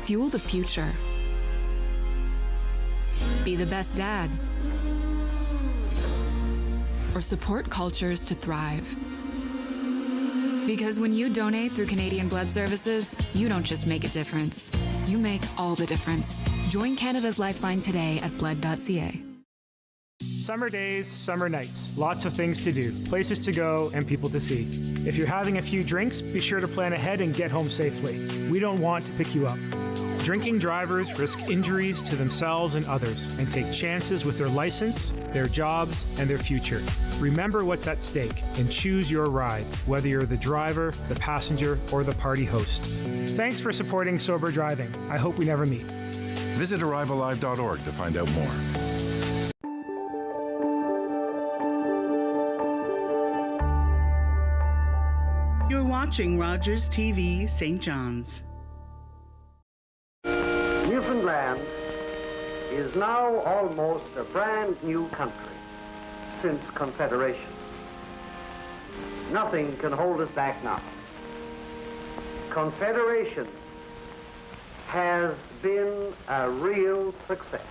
Fuel the future. Be the best dad. Or support cultures to thrive. Because when you donate through Canadian Blood Services, you don't just make a difference. You make all the difference. Join Canada's Lifeline today at blood.ca. Summer days, summer nights, lots of things to do, places to go, and people to see. If you're having a few drinks, be sure to plan ahead and get home safely. We don't want to pick you up. Drinking drivers risk injuries to themselves and others and take chances with their license, their jobs, and their future. Remember what's at stake and choose your ride, whether you're the driver, the passenger, or the party host. Thanks for supporting sober driving. I hope we never meet. Visit ArriveAlive.org to find out more. You're watching Rogers TV St. John's. Newfoundland is now almost a brand new country since Confederation. Nothing can hold us back now. Confederation has been a real success.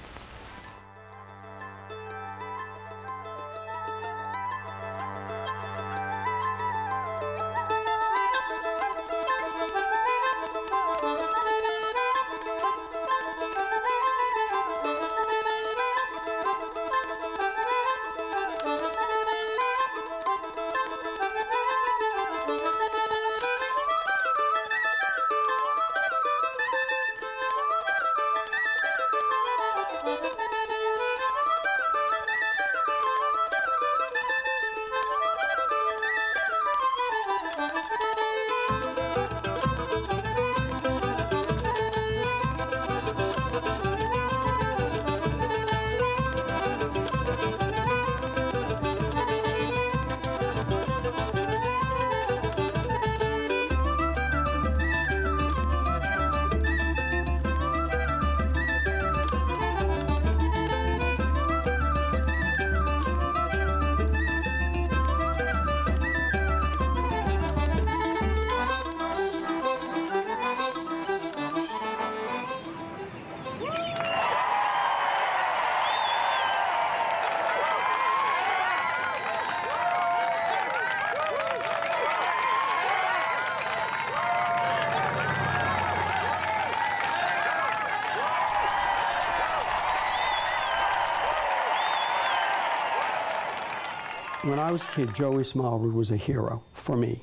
When I was a kid, Joey Smallwood was a hero for me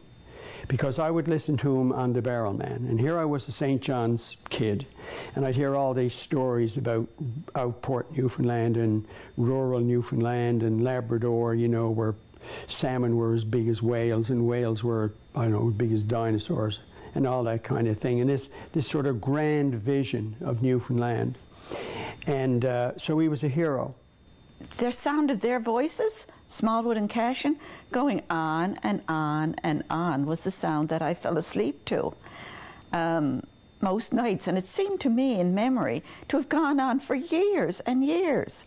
because I would listen to him on The Barrelman. And here I was a St. John's kid, and I'd hear all these stories about Outport, Newfoundland, and rural Newfoundland and Labrador, you know, where salmon were as big as whales, and whales were, I don't know, as big as dinosaurs, and all that kind of thing. And this sort of grand vision of Newfoundland. And so he was a hero. The sound of their voices, Smallwood and Cashin, going on and on and on was the sound that I fell asleep to most nights. And it seemed to me in memory to have gone on for years and years.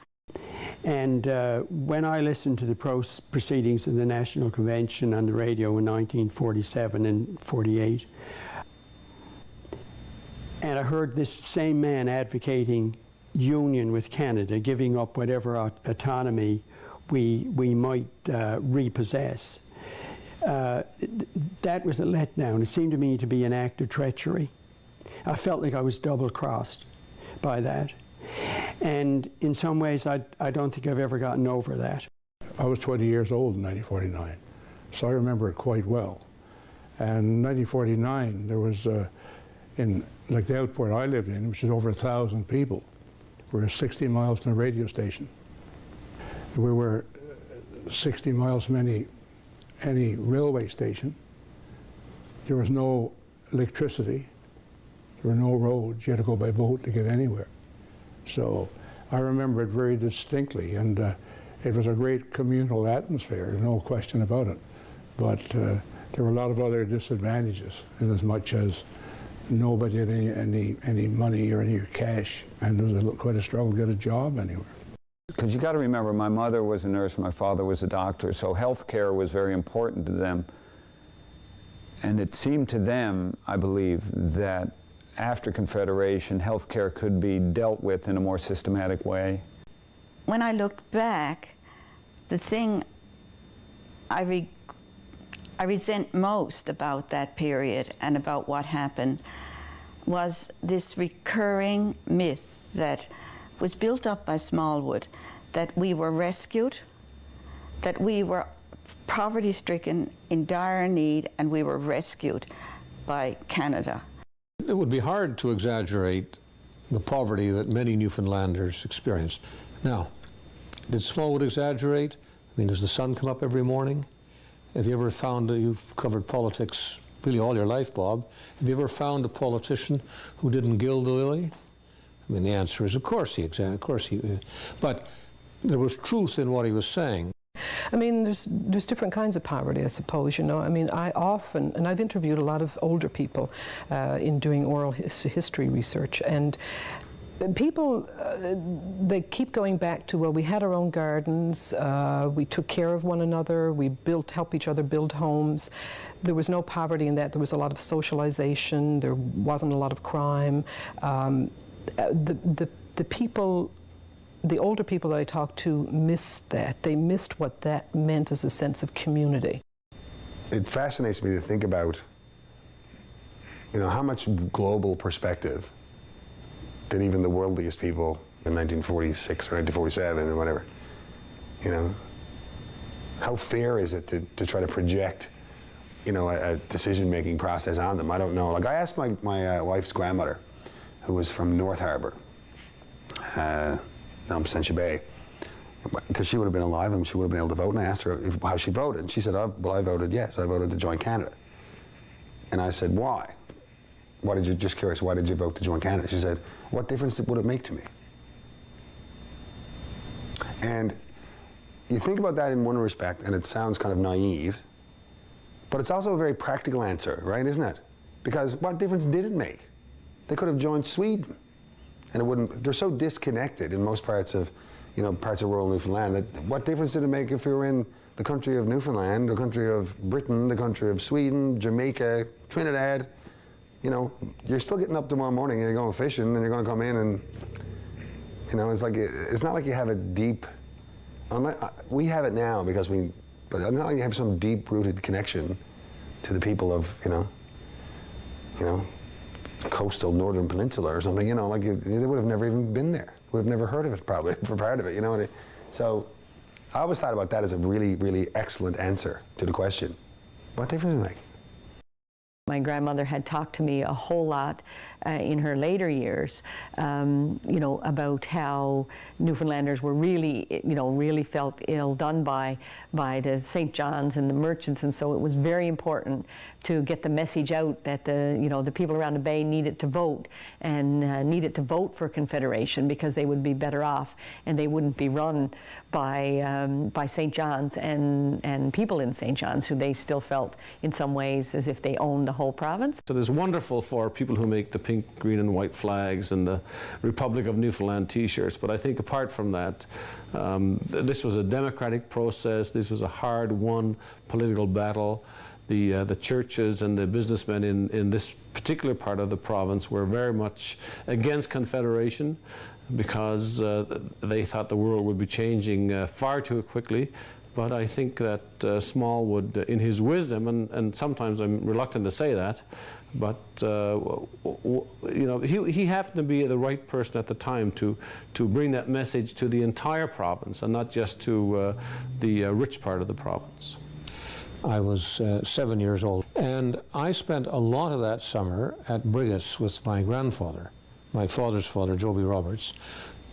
And when I listened to the proceedings of the National Convention on the radio in 1947 and 48, and I heard this same man advocating union with Canada, giving up whatever autonomy we might repossess. That was a letdown. It seemed to me to be an act of treachery. I felt like I was double-crossed by that. And in some ways, I don't think I've ever gotten over that. I was 20 years old in 1949, so I remember it quite well. And in 1949, there was, in like the outport I lived in, which is over 1,000 people, we were 60 miles from a radio station. We were 60 miles from any railway station. There was no electricity. There were no roads. You had to go by boat to get anywhere. So I remember it very distinctly, and it was a great communal atmosphere, no question about it. But there were a lot of other disadvantages, in as much as nobody had any money or any cash, and there was quite a struggle to get a job anywhere. Because you got to remember, my mother was a nurse, my father was a doctor, so health care was very important to them. And it seemed to them, I believe, that after Confederation, healthcare could be dealt with in a more systematic way? When I looked back, the thing I resent most about that period and about what happened was this recurring myth that was built up by Smallwood, that we were rescued, that we were poverty-stricken, in dire need, and we were rescued by Canada. It would be hard to exaggerate the poverty that many Newfoundlanders experienced. Now, did Smallwood exaggerate? I mean, does the sun come up every morning? Have you ever found, you've covered politics really all your life, Bob, have you ever found a politician who didn't gild the lily? I mean, the answer is, of course he exaggerated, but there was truth in what he was saying. I mean, there's different kinds of poverty, I suppose, you know. I mean, I often, and I've interviewed a lot of older people in doing oral history research, and people, they keep going back to, well, we had our own gardens, we took care of one another, we helped each other build homes. There was no poverty in that. There was a lot of socialization, there wasn't a lot of crime. The people, the older people that I talked to missed that. They missed what that meant as a sense of community. It fascinates me to think about, you know, how much global perspective did even the worldliest people in 1946 or 1947 or whatever, you know, how fair is it to try to project, you know, a decision-making process on them? I don't know. Like, I asked my wife's grandmother, who was from North Harbour, Sencha Bay, because she would have been alive and she would have been able to vote, and I asked her how she voted, and she said, oh, well, I voted yes, I voted to join Canada. And I said, why? Why did you, just curious, why did you vote to join Canada? She said, what difference would it make to me? And you think about that in one respect, and it sounds kind of naive, but it's also a very practical answer, right, isn't it? Because what difference did it make? They could have joined Sweden, and it wouldn't, they're so disconnected in most parts of, you know, parts of rural Newfoundland, that what difference did it make if you were in the country of Newfoundland, the country of Britain, the country of Sweden, Jamaica, Trinidad? You know, you're still getting up tomorrow morning and you're going fishing and you're going to come in and, you know, it's like, it's not like you have a deep, we have it now because but it's not like you have some deep-rooted connection to the people of, you know, coastal Northern Peninsula or something, you know, like they would have never even been there. Would have never heard of it probably for part of it, you know. So I always thought about that as a really, really excellent answer to the question. What difference does it make? My grandmother had talked to me a whole lot in her later years, you know, about how Newfoundlanders were really, you know, really felt ill done by the St. John's and the merchants, and so it was very important to get the message out that the people around the bay needed to vote and needed to vote for Confederation because they would be better off and they wouldn't be run by St. John's and people in St. John's who they still felt in some ways as if they owned the whole province. So it's wonderful for people who make the pink, green and white flags and the Republic of Newfoundland t-shirts, but I think apart from that, this was a democratic process. This was a hard-won political battle. The churches and the businessmen in this particular part of the province were very much against Confederation because they thought the world would be changing far too quickly. But I think that Smallwood, in his wisdom, and sometimes I'm reluctant to say that, but you know, he happened to be the right person at the time to bring that message to the entire province and not just to the rich part of the province. I was 7 years old, and I spent a lot of that summer at Brigus with my grandfather, my father's father, Joby Roberts,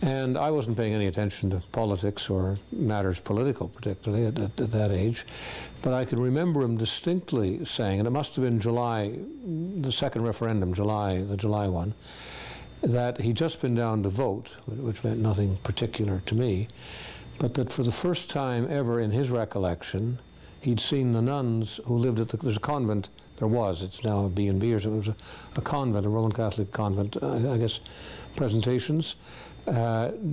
and I wasn't paying any attention to politics or matters political, particularly at that age, but I can remember him distinctly saying, and it must have been July, the second referendum, the July one, that he'd just been down to vote, which meant nothing particular to me, but that for the first time ever in his recollection, he'd seen the nuns who lived at there's a convent, it's now a B&B or something, it was a convent, a Roman Catholic convent, I guess, presentations,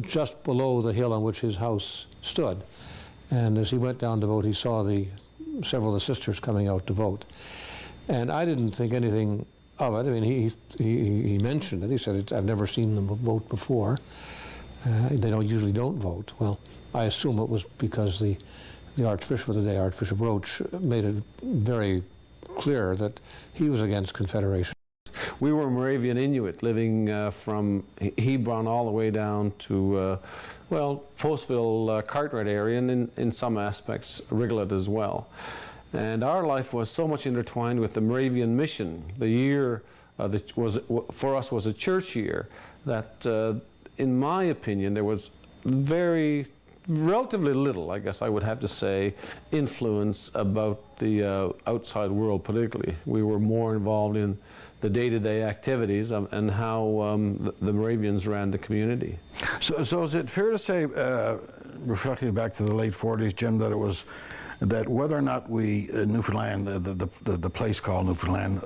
just below the hill on which his house stood. And as he went down to vote, he saw several of the sisters coming out to vote. And I didn't think anything of it. I mean, he mentioned it. He said, I've never seen them vote before. They usually don't vote. Well, I assume it was because the Archbishop of the day, Archbishop Roach, made it very clear that he was against Confederation. We were Moravian Inuit living from Hebron all the way down to, Postville, Cartwright area, and in some aspects, Rigollet as well. And our life was so much intertwined with the Moravian mission. The year for us was a church year that, in my opinion, there was relatively little, I guess I would have to say, influence about the outside world politically. We were more involved in the day-to-day activities and how the Moravians ran the community. So is it fair to say, reflecting back to the late 40s, Jim, that whether or not Newfoundland, the place called Newfoundland,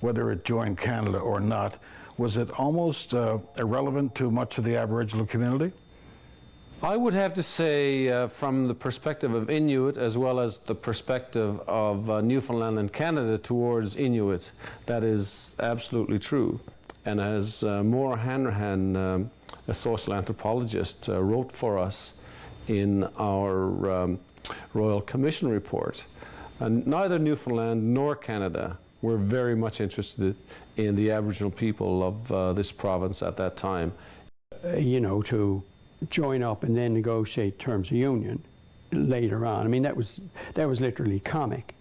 whether it joined Canada or not, was it almost irrelevant to much of the Aboriginal community? I would have to say, from the perspective of Inuit as well as the perspective of Newfoundland and Canada towards Inuit, that is absolutely true. And as Maura Hanrahan, a social anthropologist, wrote for us in our Royal Commission report, neither Newfoundland nor Canada were very much interested in the Aboriginal people of this province at that time. To join up and then negotiate terms of union later on. I mean, that was literally comic.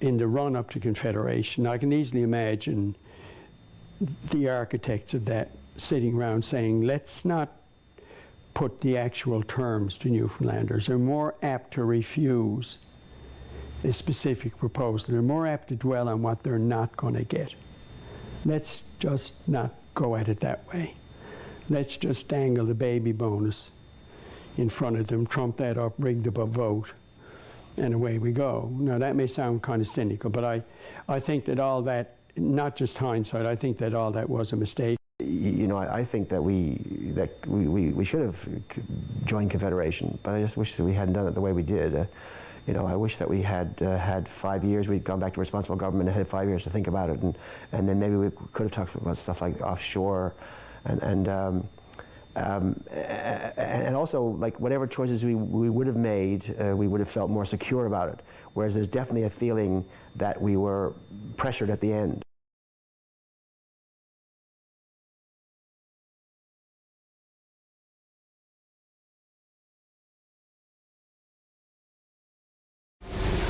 In the run-up to Confederation, I can easily imagine the architects of that sitting around saying, let's not put the actual terms to Newfoundlanders. They're more apt to refuse a specific proposal. They're more apt to dwell on what they're not going to get. Let's just not go at it that way. Let's just dangle the baby bonus in front of them, trump that up, rig the vote, and away we go. Now, that may sound kind of cynical, but I think that all that, not just hindsight, I think that all that was a mistake. I think that we should have joined Confederation, but I just wish that we hadn't done it the way we did. I wish that we had had 5 years. We'd gone back to responsible government and had 5 years to think about it, and then maybe we could have talked about stuff like offshore, and also, like, whatever choices we would have made, we would have felt more secure about it. Whereas there's definitely a feeling that we were pressured at the end.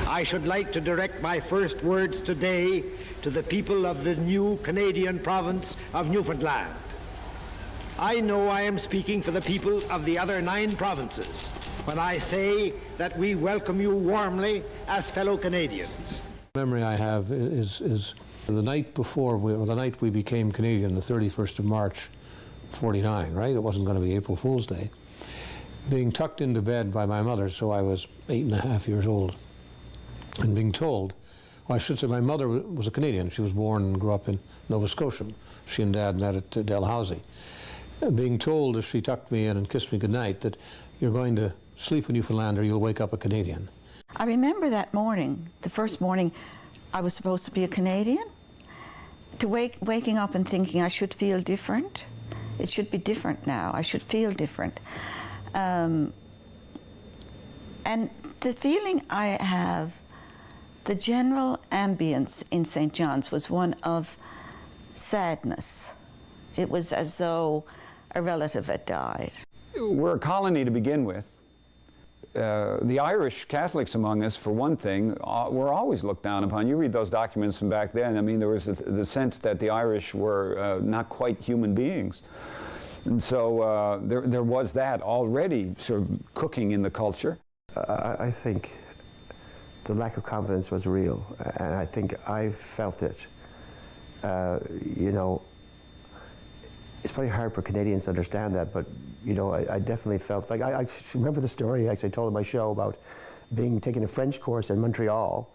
I should like to direct my first words today to the people of the new Canadian province of Newfoundland. I know I am speaking for the people of the other 9 provinces when I say that we welcome you warmly as fellow Canadians. The memory I have is the night before, the night we became Canadian, the 31st of March, 49, right? It wasn't going to be April Fool's Day. Being tucked into bed by my mother, so I was 8.5 years old, and being told, well, I should say my mother was a Canadian. She was born and grew up in Nova Scotia. She and Dad met at Dalhousie. Being told as she tucked me in and kissed me goodnight that you're going to sleep a Newfoundlander, you'll wake up a Canadian. I remember that morning, the first morning I was supposed to be a Canadian, to waking up and thinking I should feel different. It should be different now. I should feel different. And the feeling I have, the general ambience in St. John's was one of sadness. It was as though a relative had died. We're a colony to begin with. The Irish Catholics among us, for one thing, were always looked down upon. You read those documents from back then. I mean, there was the sense that the Irish were not quite human beings. And so there was that already sort of cooking in the culture. I think the lack of confidence was real, and I think I felt it. It's probably hard for Canadians to understand that, but I definitely felt like I remember the story actually I told in my show about taking a French course in Montreal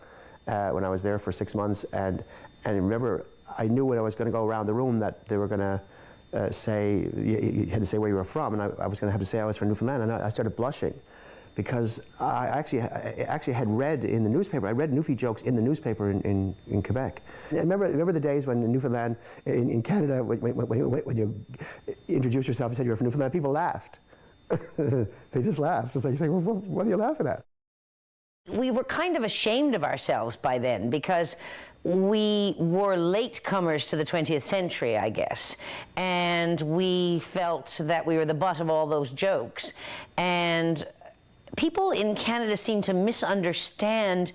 when I was there for 6 months, and remember I knew when I was going to go around the room that they were going to say you had to say where you were from, and I was going to have to say I was from Newfoundland, and I started blushing because I actually had read in the newspaper, I read Newfie jokes in the newspaper in Quebec. And remember the days when in Newfoundland, in Canada, when you introduced yourself and said you were from Newfoundland, people laughed. They just laughed. It's like, you say, well, what are you laughing at? We were kind of ashamed of ourselves by then because we were latecomers to the 20th century, I guess, and we felt that we were the butt of all those jokes. And people in Canada seem to misunderstand.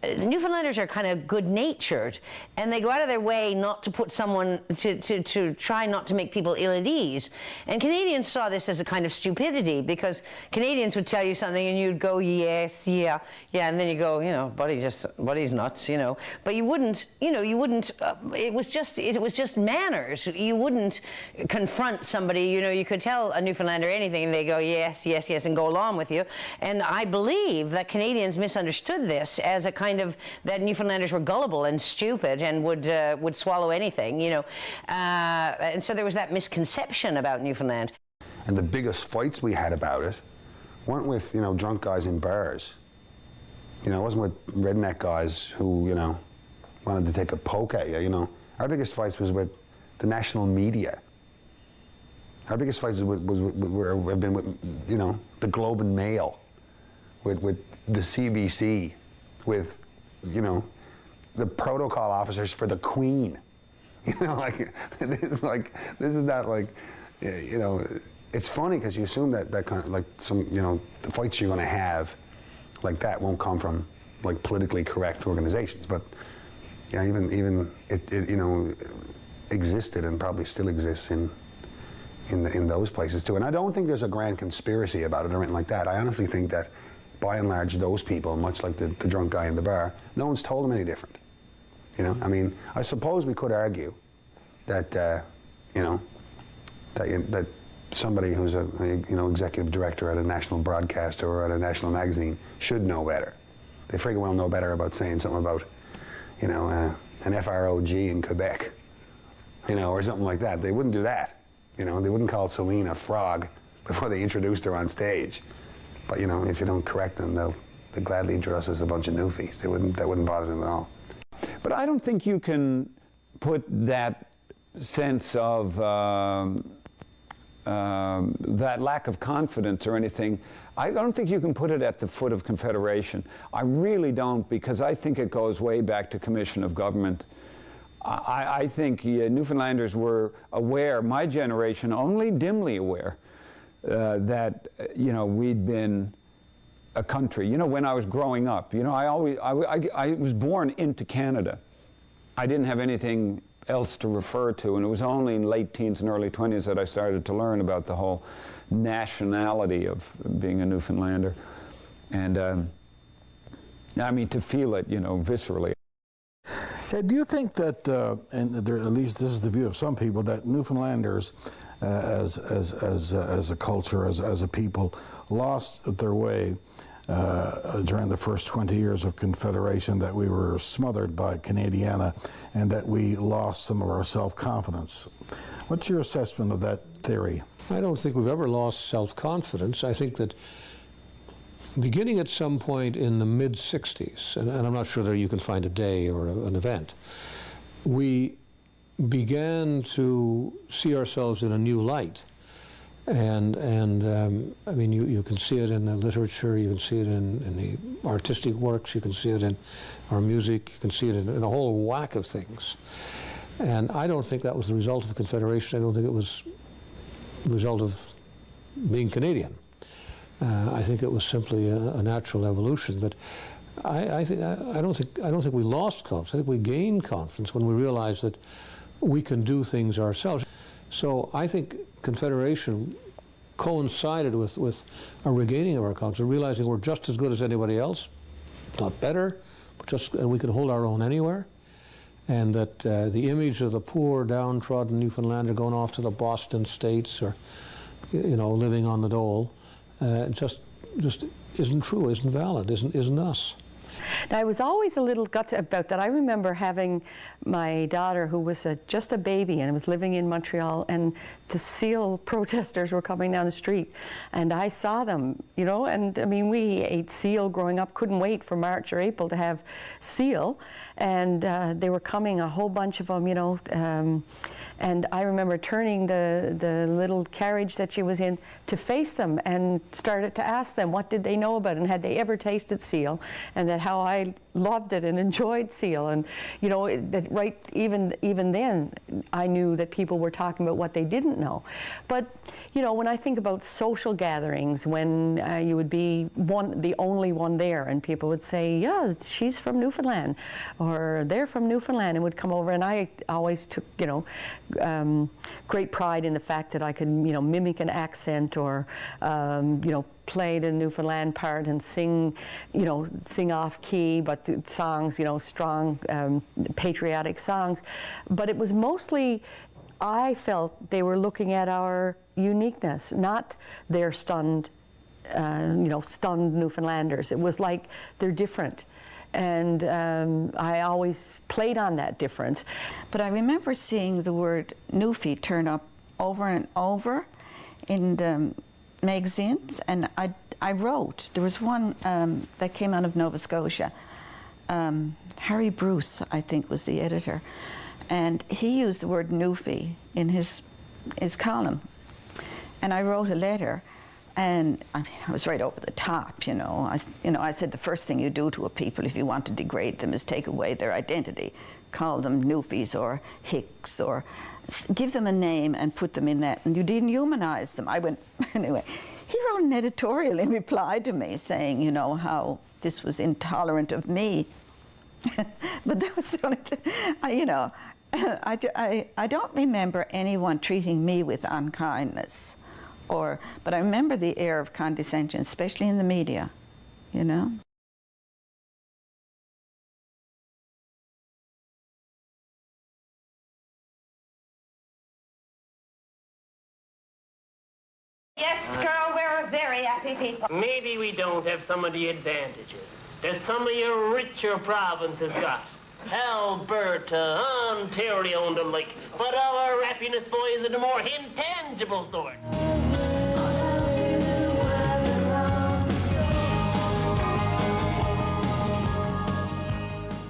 Newfoundlanders are kind of good-natured, and they go out of their way not to put someone, to try not to make people ill at ease. And Canadians saw this as a kind of stupidity, because Canadians would tell you something and you'd go, yes, yeah, and then you go, you know, buddy's nuts, you know. But you wouldn't, it was just manners. You wouldn't confront somebody, you know, you could tell a Newfoundlander anything and they go, yes, and go along with you. And I believe that Canadians misunderstood this as a kind of, that Newfoundlanders were gullible and stupid and would swallow anything, you know. And so there was that misconception about Newfoundland. And the biggest fights we had about it weren't with, you know, drunk guys in bars. You know, it wasn't with redneck guys who, you know, wanted to take a poke at you, you know. Our biggest fights was with the national media. Our biggest fights have been with, you know, the Globe and Mail, with the CBC, with, you know, the protocol officers for the Queen. You know, like, this is not like, you know, it's funny because you assume that kind of, like, some, you know, the fights you're going to have like that won't come from, like, politically correct organizations. But, yeah, even it you know, existed and probably still exists in those places too. And I don't think there's a grand conspiracy about it or anything like that. I honestly think that, by and large, those people, much like the drunk guy in the bar, no one's told them any different. You know, I mean, I suppose we could argue that, you know, that somebody who's a you know, executive director at a national broadcaster or at a national magazine should know better. They friggin' well know better about saying something about, you know, an FROG in Quebec, you know, or something like that. They wouldn't do that. You know, they wouldn't call Celine a frog before they introduced her on stage. But, you know, if you don't correct them, they'll gladly introduce us as a bunch of newfies. That wouldn't bother them at all. But I don't think you can put that sense of that lack of confidence or anything, I don't think you can put it at the foot of Confederation. I really don't, because I think it goes way back to Commission of Government. I think Newfoundlanders were aware, my generation only dimly aware, that, you know, we'd been a country. You know, when I was growing up, you know, I was born into Canada. I didn't have anything else to refer to, and it was only in late teens and early 20s that I started to learn about the whole nationality of being a Newfoundlander. And I mean, to feel it, you know, viscerally. Do you think that, and there, at least this is the view of some people, that Newfoundlanders as a culture, as a people, lost their way during the first 20 years of Confederation, that we were smothered by Canadiana and that we lost some of our self-confidence? What's your assessment of that theory? I don't think we've ever lost self-confidence. I think that beginning at some point in the mid-60s, and I'm not sure that you can find a day or an event, we began to see ourselves in a new light. And I mean, you can see it in the literature, you can see it in the artistic works, you can see it in our music, you can see it in a whole whack of things. And I don't think that was the result of Confederation. I don't think it was the result of being Canadian. I think it was simply a natural evolution. But I don't think we lost confidence. I think we gained confidence when we realized that we can do things ourselves. So I think Confederation coincided with a regaining of our confidence, realizing we're just as good as anybody else, not better, but and we can hold our own anywhere. And that the image of the poor, downtrodden Newfoundlander going off to the Boston States, or, you know, living on the dole, just isn't true, isn't valid, isn't us. Now, I was always a little gutsy about that. I remember having my daughter, who was just a baby and was living in Montreal, and the seal protesters were coming down the street, and I saw them, you know, and I mean, we ate seal growing up, couldn't wait for March or April to have seal, and they were coming, a whole bunch of them, you know, and I remember turning the little carriage that she was in to face them and started to ask them what did they know about it and had they ever tasted seal, and that how I loved it and enjoyed seal. And you know, that right, even then I knew that people were talking about what they didn't know. But you know, when I think about social gatherings, when you would be the only one there, and people would say, yeah, she's from Newfoundland, or they're from Newfoundland, and would come over, and I always took, you know, great pride in the fact that I could, you know, mimic an accent, or you know, play the Newfoundland part and sing, you know, sing off key, but the songs, you know, strong patriotic songs. But it was mostly, I felt they were looking at our uniqueness, not their stunned, you know, stunned Newfoundlanders. It was like they're different. And I always played on that difference. But I remember seeing the word Newfie turn up over and over in the magazines, and I wrote. There was one that came out of Nova Scotia. Harry Bruce, I think, was the editor, and he used the word Newfie in his column. And I wrote a letter, and I mean, I was right over the top, you know. I said the first thing you do to a people if you want to degrade them is take away their identity, call them Newfies or Hicks, or give them a name and put them in that, and you dehumanize them. I went, anyway. He wrote an editorial in reply to me saying, you know, how this was intolerant of me. But that was the only thing, you know, I don't remember anyone treating me with unkindness, but I remember the air of condescension, especially in the media, you know. Yes, girl, we're a very happy people. Maybe we don't have some of the advantages that some of your richer provinces got. Alberta, Ontario, and the like. But our happiness, boys, are the more intangible sort.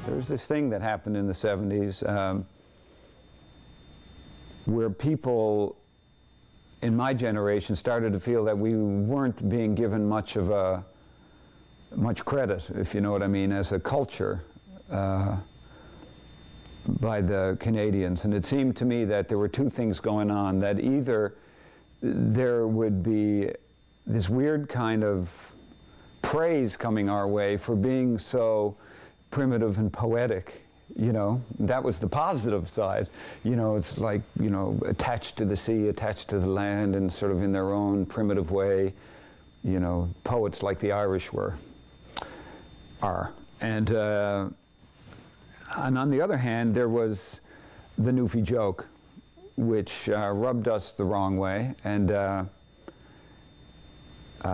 There was this thing that happened in the 70s where people in my generation started to feel that we weren't being given much credit, if you know what I mean, as a culture by the Canadians. And it seemed to me that there were two things going on, that either there would be this weird kind of praise coming our way for being so primitive and poetic. You know, that was the positive side. You know, it's like, you know, attached to the sea, attached to the land, and sort of in their own primitive way, you know, poets like the Irish are. And on the other hand, there was the Newfie joke, which rubbed us the wrong way, and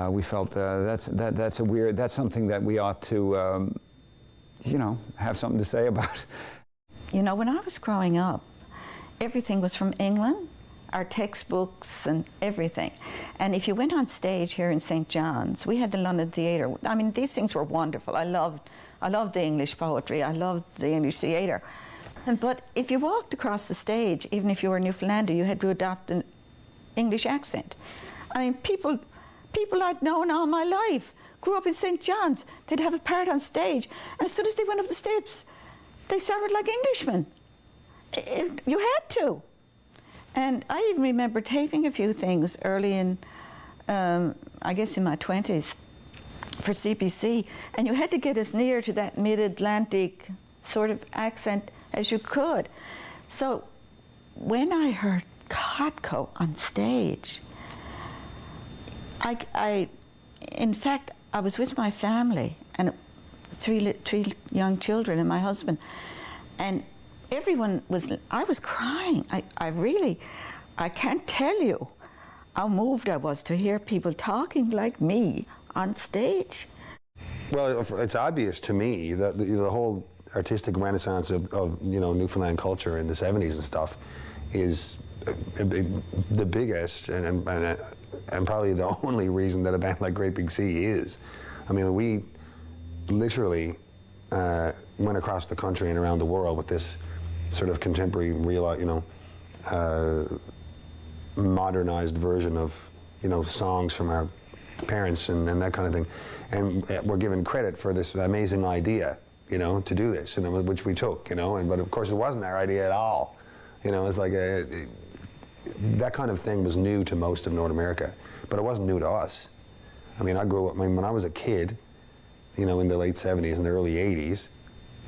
we felt that's something that we ought to you know, have something to say about. You know, when I was growing up, everything was from England, our textbooks and everything. And if you went on stage here in St. John's, we had the London Theatre. I mean, these things were wonderful. I loved the English poetry. I loved the English theatre. But if you walked across the stage, even if you were a Newfoundlander, you had to adopt an English accent. I mean, people I'd known all my life grew up in St. John's. They'd have a part on stage, and as soon as they went up the steps, they sounded like Englishmen. You had to. And I even remember taping a few things early in, I guess in my 20s, for CBC, and you had to get as near to that mid-Atlantic sort of accent as you could. So when I heard Codco on stage, in fact, I was with my family and three young children and my husband, and I was crying. I can't tell you how moved I was to hear people talking like me on stage. Well, it's obvious to me that the whole artistic renaissance of Newfoundland culture in the 70s and stuff is the biggest and probably the only reason that a band like Great Big Sea is. I mean, we literally went across the country and around the world with this sort of contemporary, modernized version of songs from our parents and that kind of thing, and we're given credit for this amazing idea, to do this, which we took, but of course it wasn't our idea at all. It's like that kind of thing was new to most of North America, but it wasn't new to us. I mean, I grew up, when I was a kid, in the late 70s and the early 80s,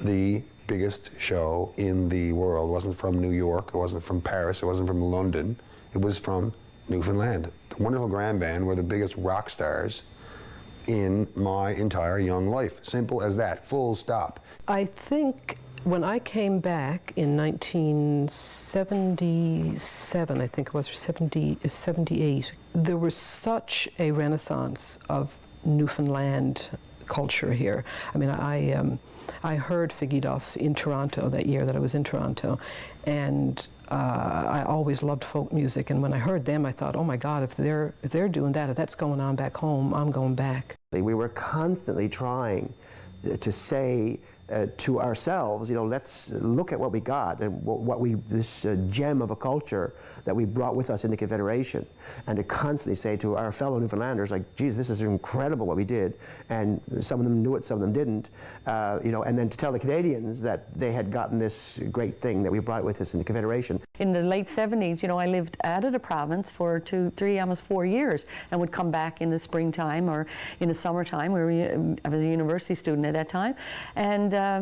the biggest show in the world wasn't from New York, it wasn't from Paris, it wasn't from London, it was from Newfoundland. The Wonderful Grand Band were the biggest rock stars in my entire young life. Simple as that, full stop. I think when I came back in 1977, I think it was, or 78, there was such a renaissance of Newfoundland culture here. I mean, I heard Figgy Duff in Toronto that year that I was in Toronto, and I always loved folk music, and when I heard them, I thought, oh my God, if they're doing that, if that's going on back home, I'm going back. We were constantly trying to say to ourselves, let's look at what we got and this gem of a culture that we brought with us into Confederation, and to constantly say to our fellow Newfoundlanders, like, geez, this is incredible what we did, and some of them knew it, some of them didn't, and then to tell the Canadians that they had gotten this great thing that we brought with us into Confederation. In the late 70s, I lived out of the province for 2, 3, almost 4 years, and would come back in the springtime or in the summertime, where I was a university student at that time, and I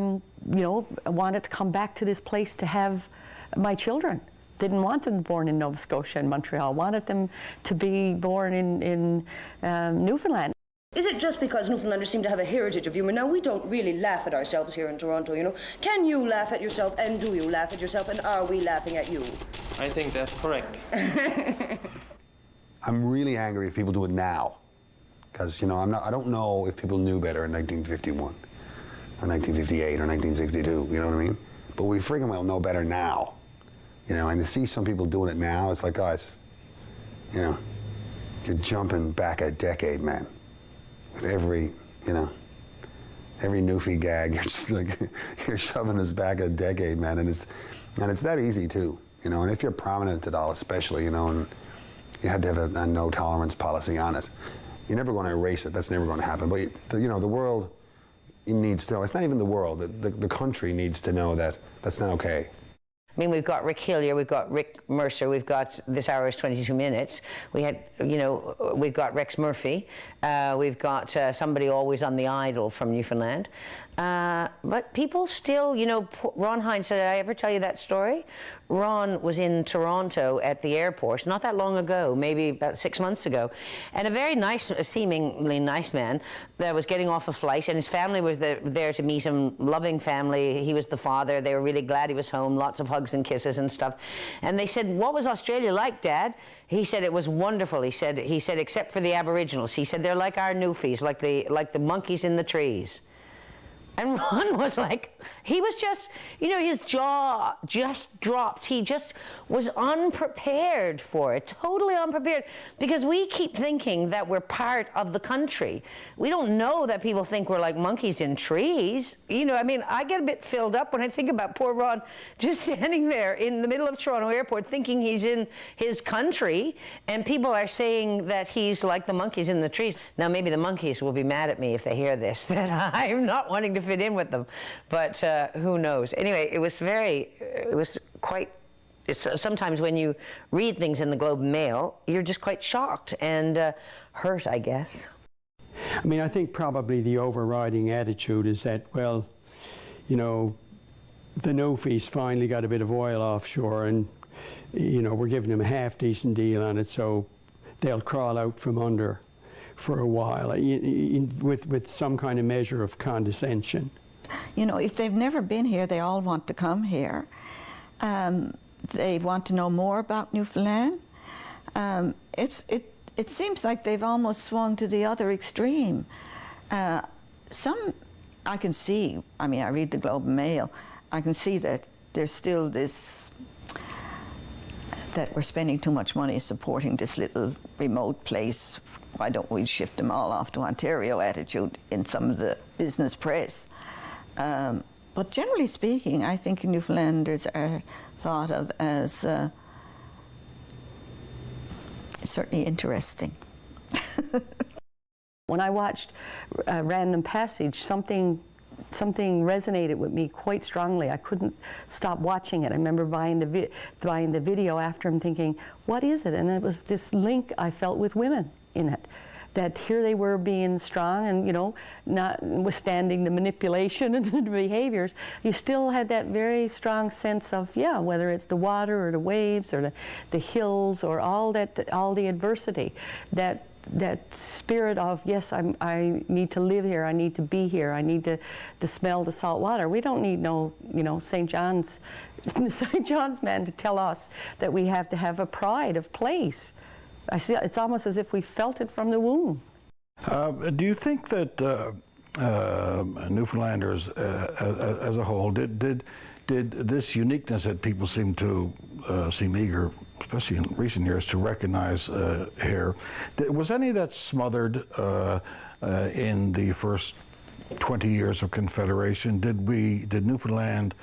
wanted to come back to this place to have my children. Didn't want them born in Nova Scotia and Montreal. Wanted them to be born in Newfoundland. Is it just because Newfoundlanders seem to have a heritage of humour? Now, we don't really laugh at ourselves here in Toronto, Can you laugh at yourself, and do you laugh at yourself, and are we laughing at you? I think that's correct. I'm really angry if people do it now, because, I don't know if people knew better in 1951. Or 1958 or 1962, you know what I mean? But we freaking well know better now, and to see some people doing it now, it's like, guys, you're jumping back a decade, man. With every Newfie gag, you're just like, you're shoving us back a decade, man, and it's that easy too, and if you're prominent at all, especially, and you had to have a no tolerance policy on it, you're never going to erase it. That's never going to happen. But the world, it needs to know. It's not even the world. The country needs to know that that's not okay. I mean, we've got Rick Hillier, we've got Rick Mercer, we've got This Hour is 22 Minutes. We've got Rex Murphy. We've got somebody always on The Idol from Newfoundland. But people still, Ron Hines, did I ever tell you that story? Ron was in Toronto at the airport not that long ago, maybe about 6 months ago, and a very nice, seemingly nice man that was getting off a flight, and his family was there to meet him, loving family. He was the father. They were really glad he was home, lots of hugs and kisses and stuff. And they said, "What was Australia like, Dad?" He said, "It was wonderful." He said, "Except for the Aboriginals." He said, "They're like our Newfies, like the monkeys in the trees." And Ron was like, he was just, his jaw just dropped. He just was unprepared for it, totally unprepared, because we keep thinking that we're part of the country. We don't know that people think we're like monkeys in trees. I get a bit filled up when I think about poor Ron just standing there in the middle of Toronto Airport thinking he's in his country, and people are saying that he's like the monkeys in the trees. Now, maybe the monkeys will be mad at me if they hear this, that I'm not wanting to fit in with them, but who knows? Anyway, sometimes when you read things in the Globe and Mail, you're just quite shocked and hurt, I guess. I mean, I think probably the overriding attitude is that, well, the Newfies finally got a bit of oil offshore, and, we're giving them a half-decent deal on it, so they'll crawl out from under for a while, with some kind of measure of condescension. If they've never been here, they all want to come here. They want to know more about Newfoundland. It seems like they've almost swung to the other extreme. I can see, I mean, I read the Globe and Mail, I can see that there's still this, that we're spending too much money supporting this little remote place. Why don't we shift them all off to Ontario attitude in some of the business press? But generally speaking, I think Newfoundlanders are thought of as certainly interesting. When I watched Random Passage, something resonated with me quite strongly. I couldn't stop watching it. I remember buying the video after and thinking, what is it? And it was this link I felt with women in it. That here they were being strong and, you know, not withstanding the manipulation and the behaviors, you still had that very strong sense of, yeah, whether it's the water or the waves or the hills or all the adversity, that spirit of, yes, I need to live here, I need to be here, I need to smell the salt water. We don't need no, you know, St. John's man to tell us that we have to have a pride of place. I see, it's almost as if we felt it from the womb. Do you think that Newfoundlanders as a whole did this uniqueness that people seem eager, especially in recent years, to recognize here, was any of that smothered in the first 20 years of Confederation? Did Newfoundland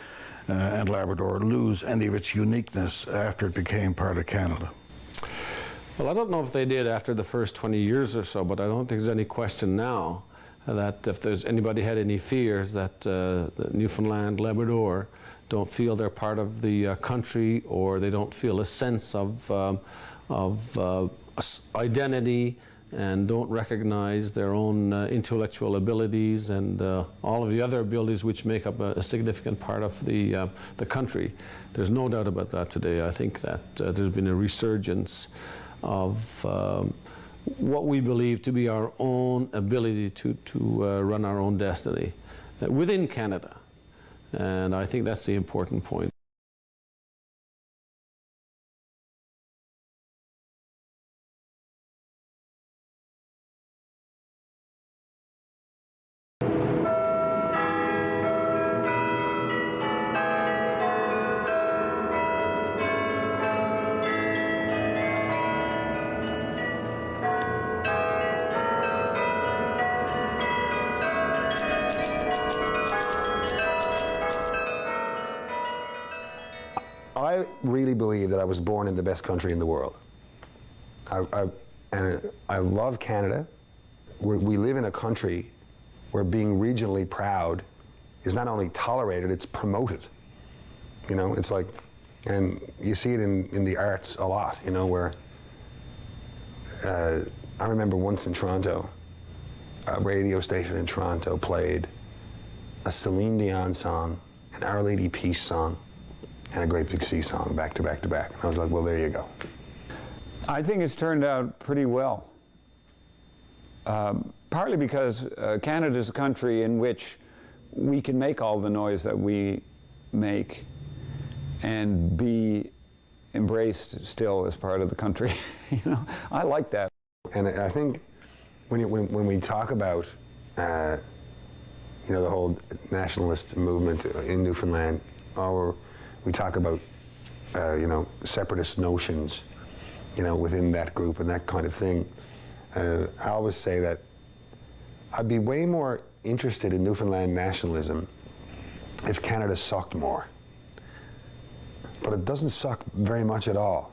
and Labrador lose any of its uniqueness after it became part of Canada? Well, I don't know if they did after the first 20 years or so, but I don't think there's any question now that if there's anybody had any fears that Newfoundland, Labrador don't feel they're part of the country, or they don't feel a sense of identity and don't recognize their own intellectual abilities and all of the other abilities which make up a significant part of the country. There's no doubt about that today. I think that there's been a resurgence of what we believe to be our own ability to run our own destiny within Canada. And I think that's the important point. I really believe that I was born in the best country in the world. I love Canada. We live in a country where being regionally proud is not only tolerated, it's promoted. You know, it's like, and you see it in the arts a lot, you know, where I remember once in Toronto, a radio station in Toronto played a Celine Dion song, an Our Lady Peace song, and a Great Big Sea song back to back to back. And I was like, well, there you go. I think it's turned out pretty well. Partly because Canada is a country in which we can make all the noise that we make and be embraced still as part of the country. You know, I like that. And I think when we talk about you know, the whole nationalist movement in Newfoundland, or we talk about you know, separatist notions, you know, within that group and that kind of thing, I always say that I'd be way more interested in Newfoundland nationalism if Canada sucked more. But it doesn't suck very much at all.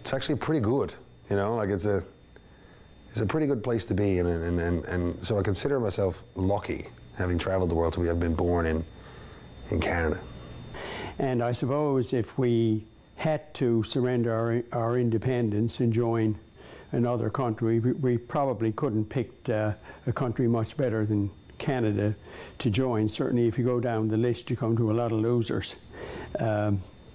It's actually pretty good, you know, like it's a pretty good place to be, and so I consider myself lucky, having traveled the world to have been born in Canada. And I suppose if we had to surrender our independence and join another country, we probably couldn't pick a country much better than Canada to join. Certainly if you go down the list, you come to a lot of losers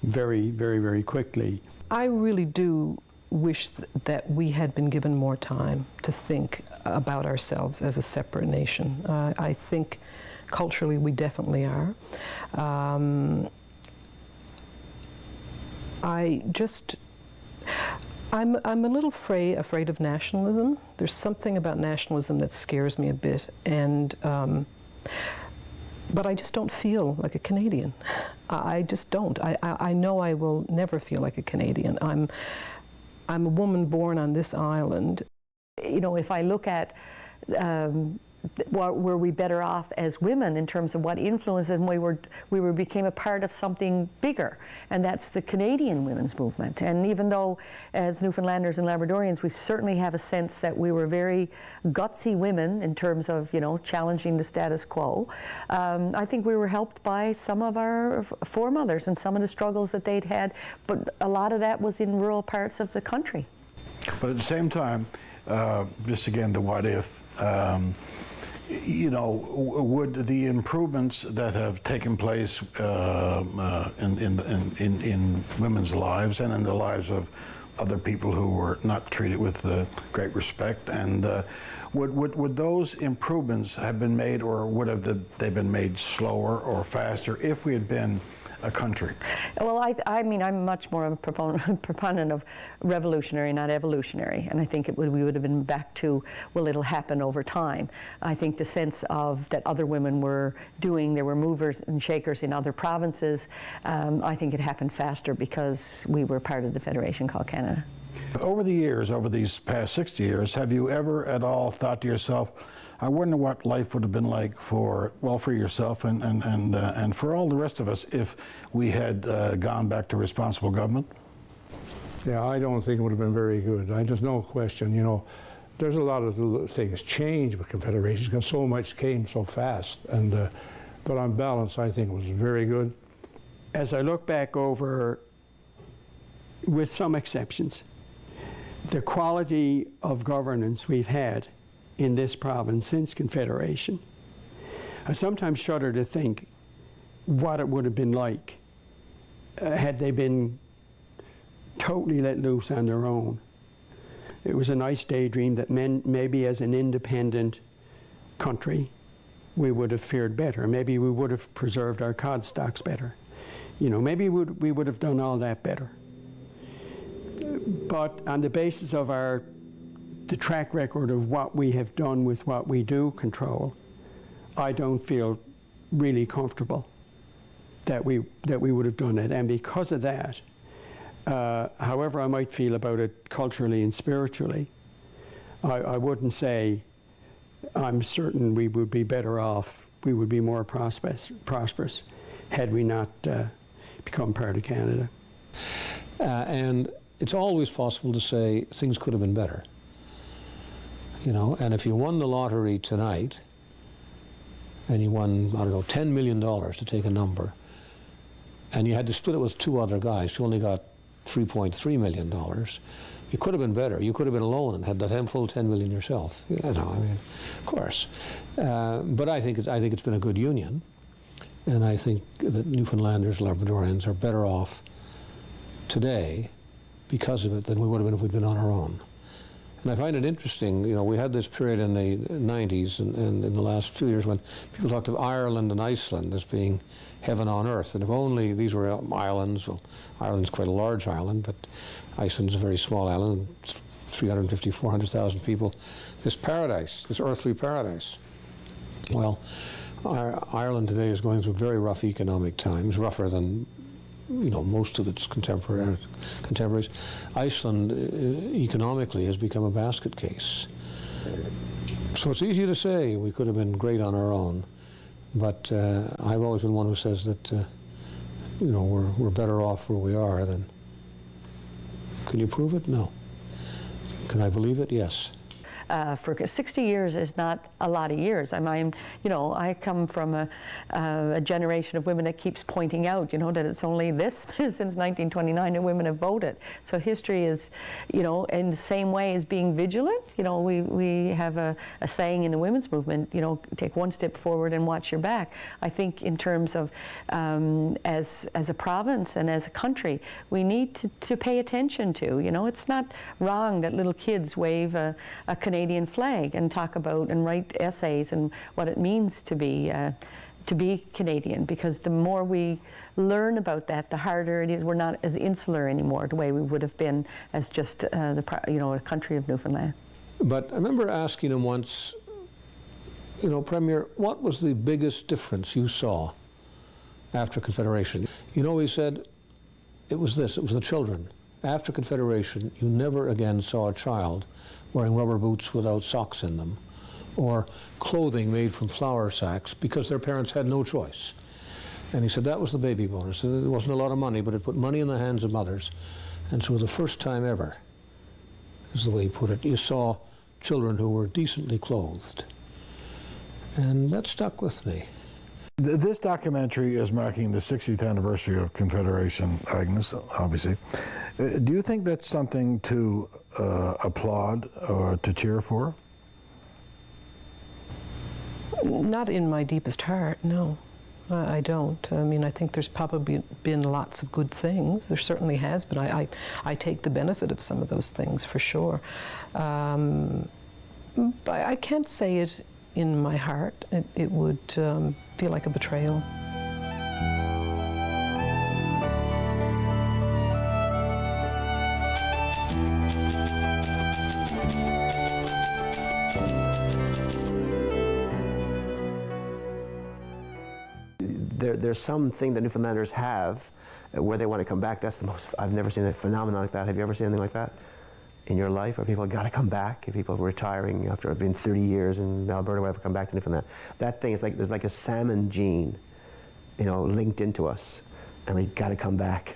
very, very, very quickly. I really do wish that we had been given more time to think about ourselves as a separate nation. I think culturally we definitely are. I'm a little afraid of nationalism. There's something about nationalism that scares me a bit, and but I just don't feel like a Canadian. I just don't. I know I will never feel like a Canadian. I'm a woman born on this island. You know, if I look at were we better off as women in terms of what influences, and we became a part of something bigger, and that's the Canadian women's movement. And even though as Newfoundlanders and Labradorians we certainly have a sense that we were very gutsy women in terms of, you know, challenging the status quo, I think we were helped by some of our foremothers and some of the struggles that they'd had, but a lot of that was in rural parts of the country. But at the same time, just again the what if, you know, would the improvements that have taken place in women's lives and in the lives of other people who were not treated with great respect, and would those improvements have been made, or would have they been made slower or faster if we had been a country? Well, I mean, I'm much more of a proponent of revolutionary, not evolutionary, and I think we would have been back to, well, it'll happen over time. I think the sense of that other women were doing, there were movers and shakers in other provinces, I think it happened faster because we were part of the federation called Canada. Over the years, over these past 60 years, have you ever at all thought to yourself, I wonder what life would have been like for yourself and for all the rest of us if we had gone back to responsible government? Yeah, I don't think it would have been very good. There's no question, you know, there's a lot of things changed with Confederation because so much came so fast. But on balance, I think it was very good. As I look back over, with some exceptions, the quality of governance we've had in this province since Confederation, I sometimes shudder to think what it would have been like had they been totally let loose on their own. It was a nice daydream that maybe as an independent country we would have fared better. Maybe we would have preserved our cod stocks better. You know, maybe we would have done all that better. But on the basis of the track record of what we have done with what we do control, I don't feel really comfortable that we would have done it. And because of that, however I might feel about it culturally and spiritually, I wouldn't say I'm certain we would be better off, we would be more prosperous had we not become part of Canada. And it's always possible to say things could have been better. You know, and if you won the lottery tonight, and you won, I don't know, $10 million to take a number, and you had to split it with two other guys who only got $3.3 million, you could have been better. You could have been alone and had that full $10 million yourself. You know, I mean, of course. But I think it's been a good union, and I think that Newfoundlanders, Labradorians are better off today because of it than we would have been if we'd been on our own. And I find it interesting, you know, we had this period in the 90s and in the last few years when people talked of Ireland and Iceland as being heaven on earth. And if only these were islands, well, Ireland's quite a large island, but Iceland's a very small island, 350, 400,000 people. This paradise, this earthly paradise. Well, Ireland today is going through very rough economic times, rougher than, you know, most of its contemporaries. Iceland economically has become a basket case. So it's easy to say we could have been great on our own, but I've always been one who says that you know, we're better off where we are than. Can you prove it? No. Can I believe it? Yes. For 60 years is not a lot of years. I mean, you know, I come from a generation of women that keeps pointing out, you know, that it's only this since 1929 that women have voted. So history is, you know, in the same way as being vigilant. You know, we have a saying in the women's movement, you know, take one step forward and watch your back. I think in terms of as a province and as a country, we need to pay attention to, you know, it's not wrong that little kids wave a Canadian flag and talk about and write essays and what it means to be to be Canadian, because the more we learn about that, the harder it is. We're not as insular anymore, the way we would have been as just a country of Newfoundland. But I remember asking him once, Premier, what was the biggest difference you saw after Confederation? He said, it was this, it was the children. After Confederation, you never again saw a child wearing rubber boots without socks in them, or clothing made from flour sacks because their parents had no choice. And he said that was the baby bonus. It wasn't a lot of money, but it put money in the hands of mothers. And so the first time ever, is the way he put it, you saw children who were decently clothed. And that stuck with me. This documentary is marking the 60th anniversary of Confederation, Agnes, obviously. Do you think that's something to applaud or to cheer for? Not in my deepest heart, no. I don't. I mean, I think there's probably been lots of good things. There certainly has been. I take the benefit of some of those things, for sure. But I can't say it in my heart. It would feel like a betrayal. There's something that Newfoundlanders have where they want to come back. That's the most, I've never seen a phenomenon like that. Have you ever seen anything like that in your life, where people have got to come back, and people retiring after being 30 years in Alberta, whatever, come back to Newfoundland? That thing is like, there's like a salmon gene, linked into us, and we got to come back.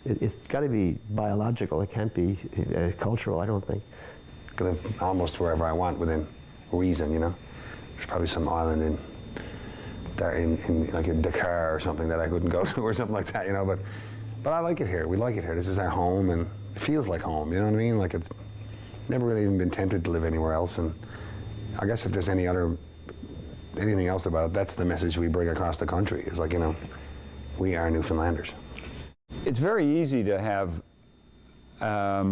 It's got to be biological. It can't be cultural, I don't think. I could live almost wherever I want within reason, There's probably some island in like in Dakar or something that I couldn't go to or something like that, but I like it here. We like it here. This is our home, and it feels like home, you know what I mean? Like, it's never really even been tempted to live anywhere else, and I guess if there's anything else about it, that's the message we bring across the country. It's like, we are Newfoundlanders. It's very easy to have a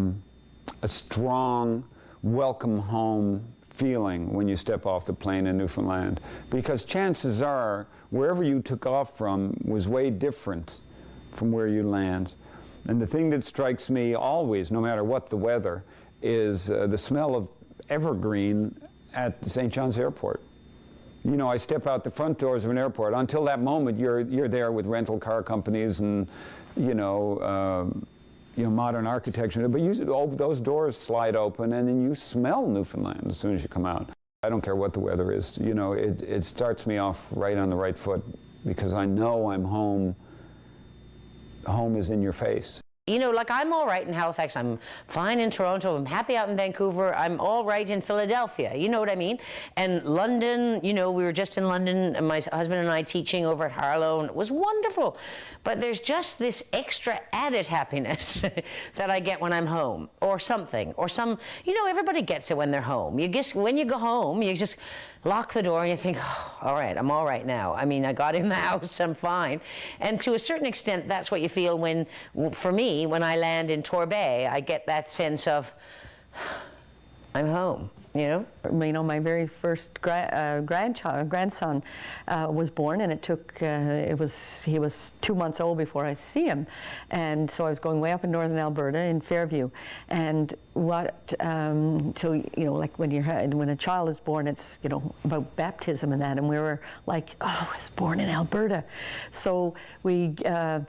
strong welcome home feeling when you step off the plane in Newfoundland, because chances are wherever you took off from was way different from where you land. And the thing that strikes me always, no matter what the weather, is the smell of evergreen at St. John's Airport. I step out the front doors of an airport. Until that moment, you're there with rental car companies and modern architecture, but those doors slide open and then you smell Newfoundland as soon as you come out. I don't care what the weather is, it starts me off right on the right foot, because I know I'm home. Home is in your face. I'm all right in Halifax, I'm fine in Toronto, I'm happy out in Vancouver, I'm all right in Philadelphia, you know what I mean? And London, we were just in London, and my husband and I teaching over at Harlow, and it was wonderful. But there's just this extra added happiness that I get when I'm home, or something, or everybody gets it when they're home. When you go home, you just lock the door and you think, oh, all right, I'm all right now. I mean, I got in the house, I'm fine. And to a certain extent, that's what you feel for me, when I land in Torbay, I get that sense of, I'm home. My very first grandson was born, and he was 2 months old before I see him, and so I was going way up in northern Alberta in Fairview, and like when a child is born, it's about baptism and that, and we were like, oh, I was born in Alberta, so we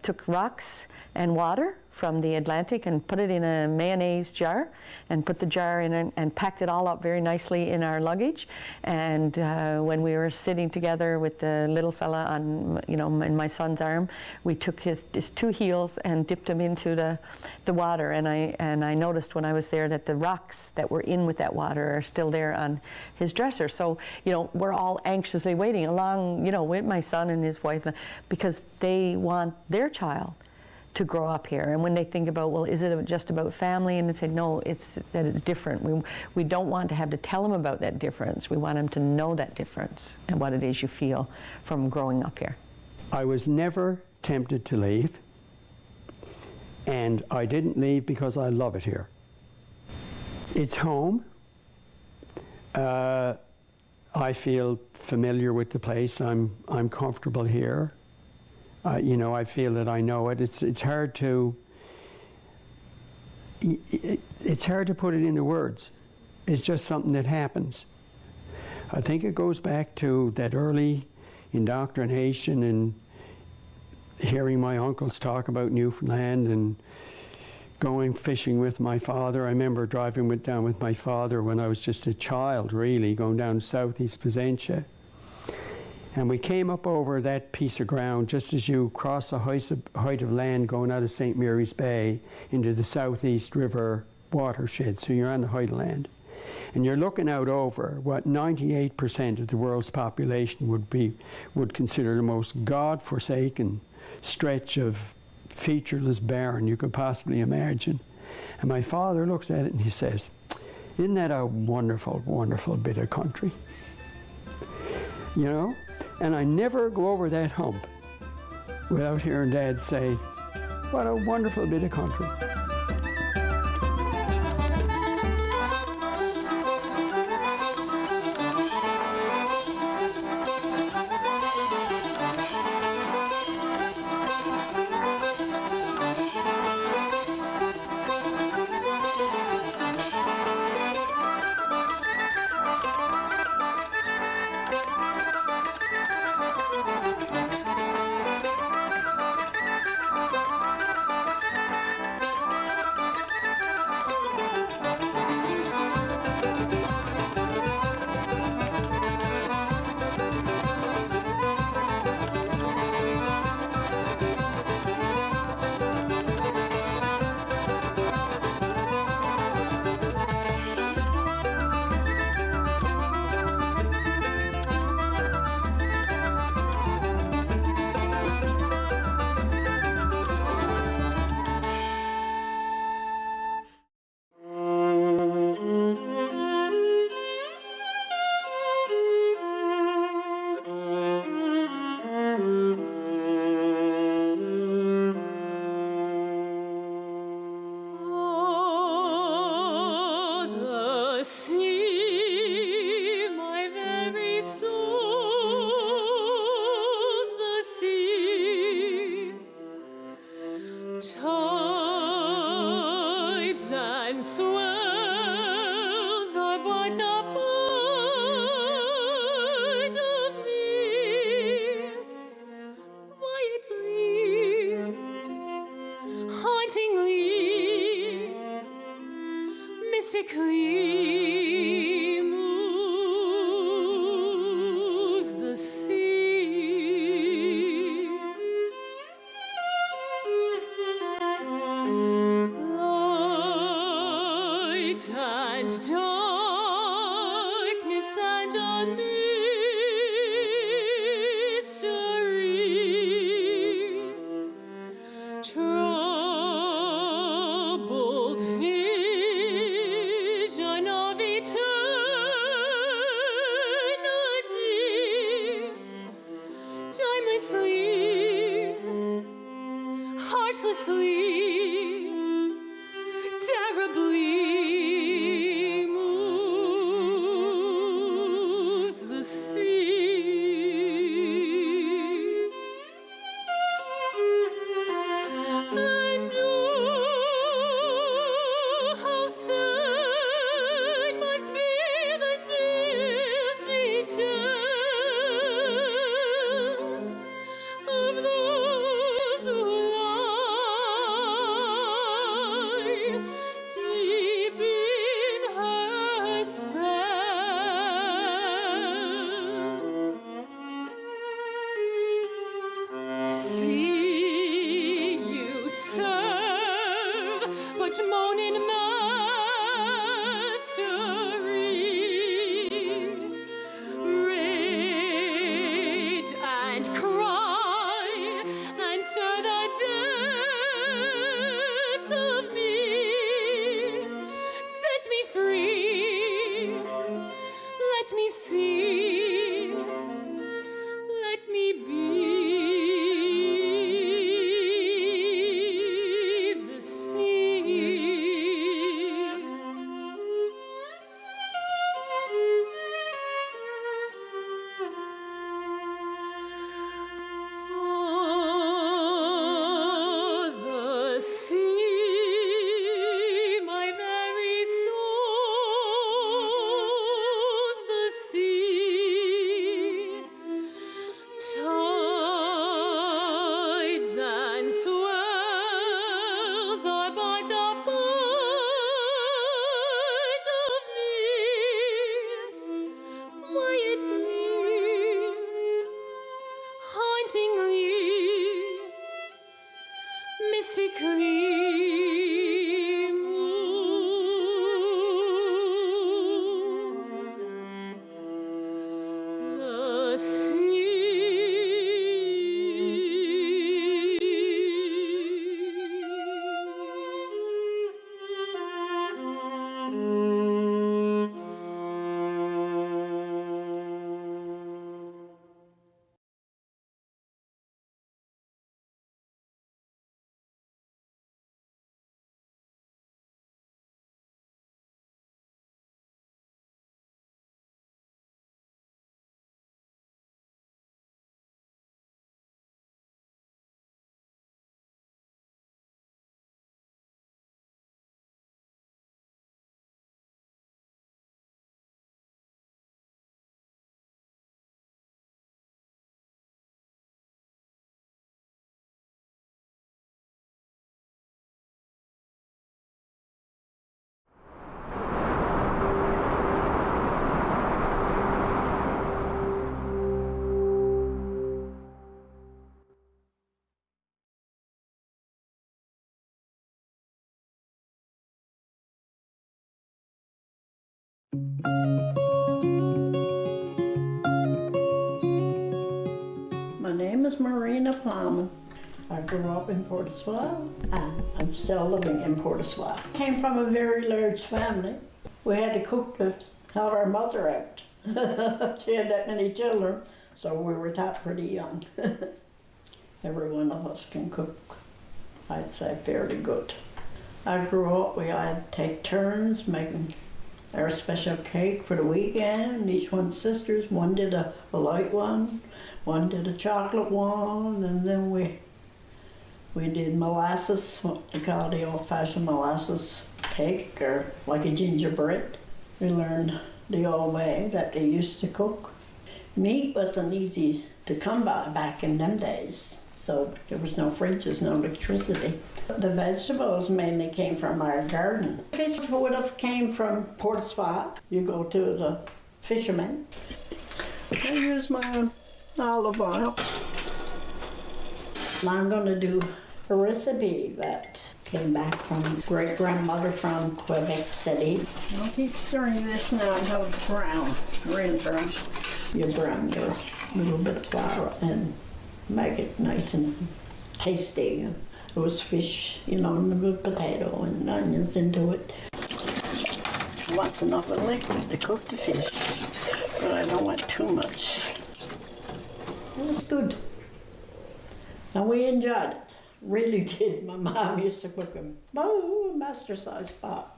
took rocks and water from the Atlantic and put it in a mayonnaise jar, and put the jar in and packed it all up very nicely in our luggage. And when we were sitting together with the little fella on, in my son's arm, we took his two heels and dipped him into the water. And I noticed when I was there that the rocks that were in with that water are still there on his dresser. So we're all anxiously waiting along, with my son and his wife, because they want their child to grow up here. And when they think about, well, is it just about family? And they say, no, it's different. We don't want to have to tell them about that difference. We want them to know that difference and what it is you feel from growing up here. I was never tempted to leave, and I didn't leave because I love it here. It's home. I feel familiar with the place. I'm comfortable here. You know, I feel that I know it. It's hard to put it into words. It's just something that happens. I think it goes back to that early indoctrination and hearing my uncles talk about Newfoundland and going fishing with my father. I remember driving down with my father when I was just a child, really, going down to southeast Placentia. And we came up over that piece of ground just as you cross a height of land going out of St. Mary's Bay into the southeast river watershed. So you're on the height of land. And you're looking out over what 98% of the world's population would consider the most God-forsaken stretch of featureless barren you could possibly imagine. And my father looks at it and he says, "Isn't that a wonderful, wonderful bit of country?" You know? And I never go over that hump without hearing Dad say, "What a wonderful bit of country." My name is Marina Plowman. I grew up in Portiswell, and I'm still living in Portiswell. Came from a very large family. We had to cook to help our mother out. She had that many children, so we were taught pretty young. Every one of us can cook, I'd say, fairly good. I grew up, we had to take turns making our special cake for the weekend. Each one's sisters, one did a light one did a chocolate one, and then we did molasses, what they call the old-fashioned molasses cake, or like a gingerbread. We learned the old way that they used to cook. Meat wasn't easy to come by back in them days, so there was no fridges, no electricity. The vegetables mainly came from our garden. Fish would have came from Portiswell. You go to the fishermen. I use my own olive oil. I'm going to do a recipe that came back from great-grandmother from Quebec City. I'll keep stirring this now until it's brown, really brown. You brown your little bit of flour and make it nice and tasty. It was fish, you know, and a good potato and onions into it. I want enough of liquid to cook the fish, but I don't want too much. It was good. And we enjoyed it. Really did. My mom used to cook a master-sized pot.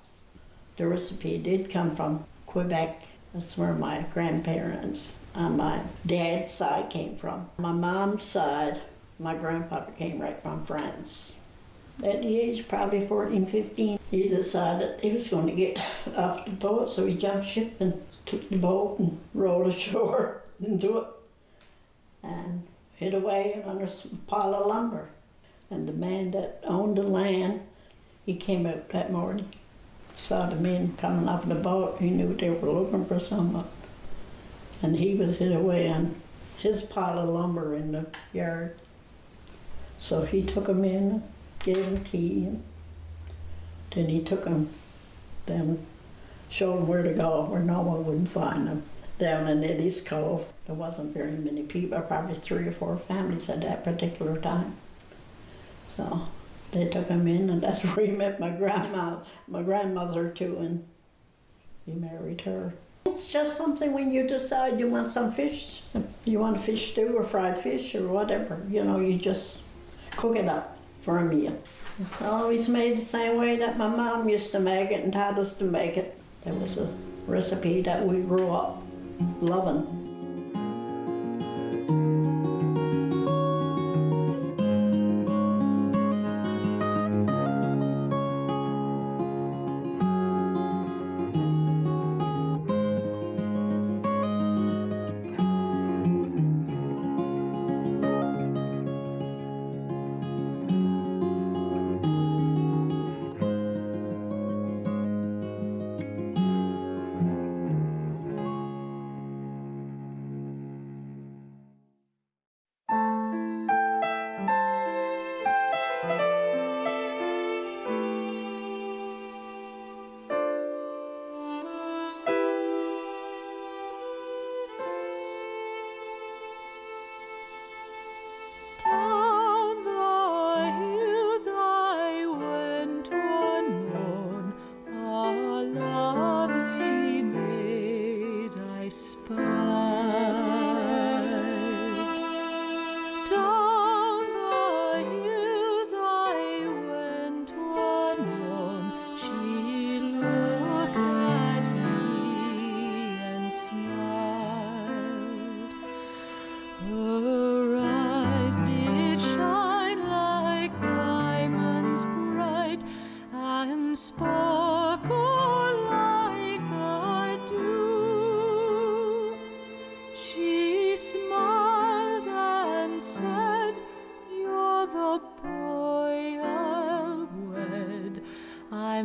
The recipe did come from Quebec. That's where my grandparents on my dad's side came from. My mom's side, my grandfather came right from France. At the age probably 14, 15, he decided he was going to get off the boat, so he jumped ship and took the boat and rowed ashore into it and hid away under a pile of lumber. And the man that owned the land, he came out that morning, saw the men coming off the boat. He knew they were looking for someone. And he was hid away on his pile of lumber in the yard. So he took them in and gave them tea. And then he took them down, showed them where to go, where no one wouldn't find them. Down in Eddie's Cove, there wasn't very many people, probably 3 or 4 families at that particular time. So they took him in, and that's where he met my grandmother too, and he married her. It's just something when you decide you want some fish, you want fish stew or fried fish or whatever, you know, you just cook it up for a meal. It's always made the same way that my mom used to make it and taught us to make it. It was a recipe that we grew up loving.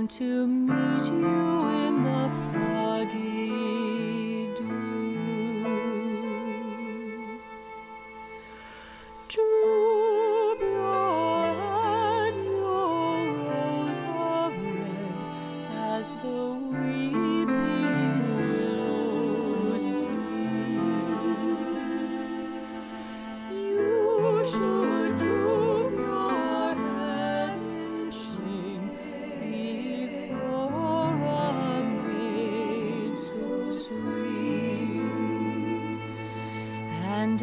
To meet you in the foggy dew. Droop your head, your rose of red, as the weeping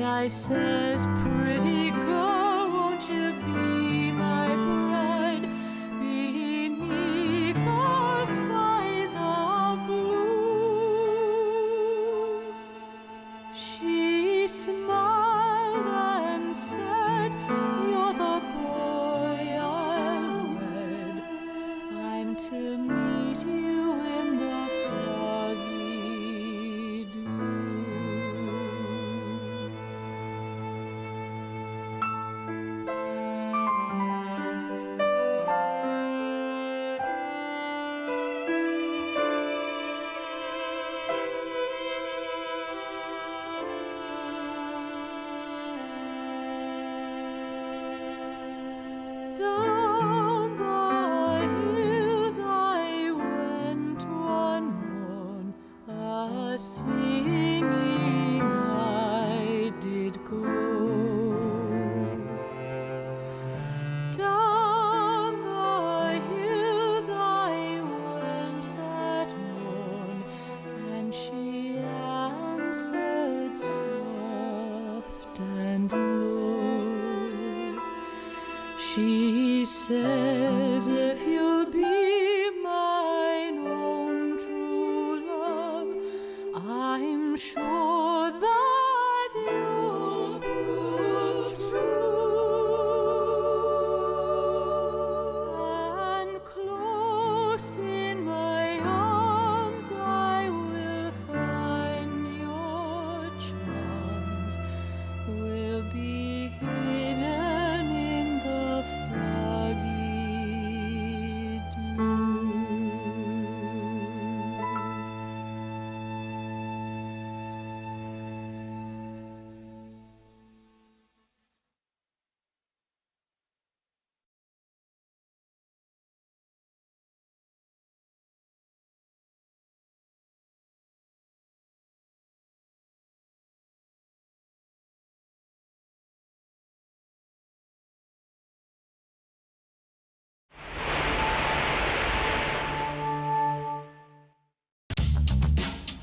I says, pretty girl, won't you be my bride beneath the skies of blue? She smiled and said, you're the boy I'll wed. I'm to meet you in the foggy dew. Down the hills I went one morn, a-singing I did go. Down the hills I went that morn, and she answered soft and low. She says, if you'll be mine own true love, I'm sure that you'll prove true. And close in my arms I will find your charms, will be hidden in the foggy dew.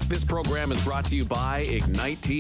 This program is brought to you by Ignite TV.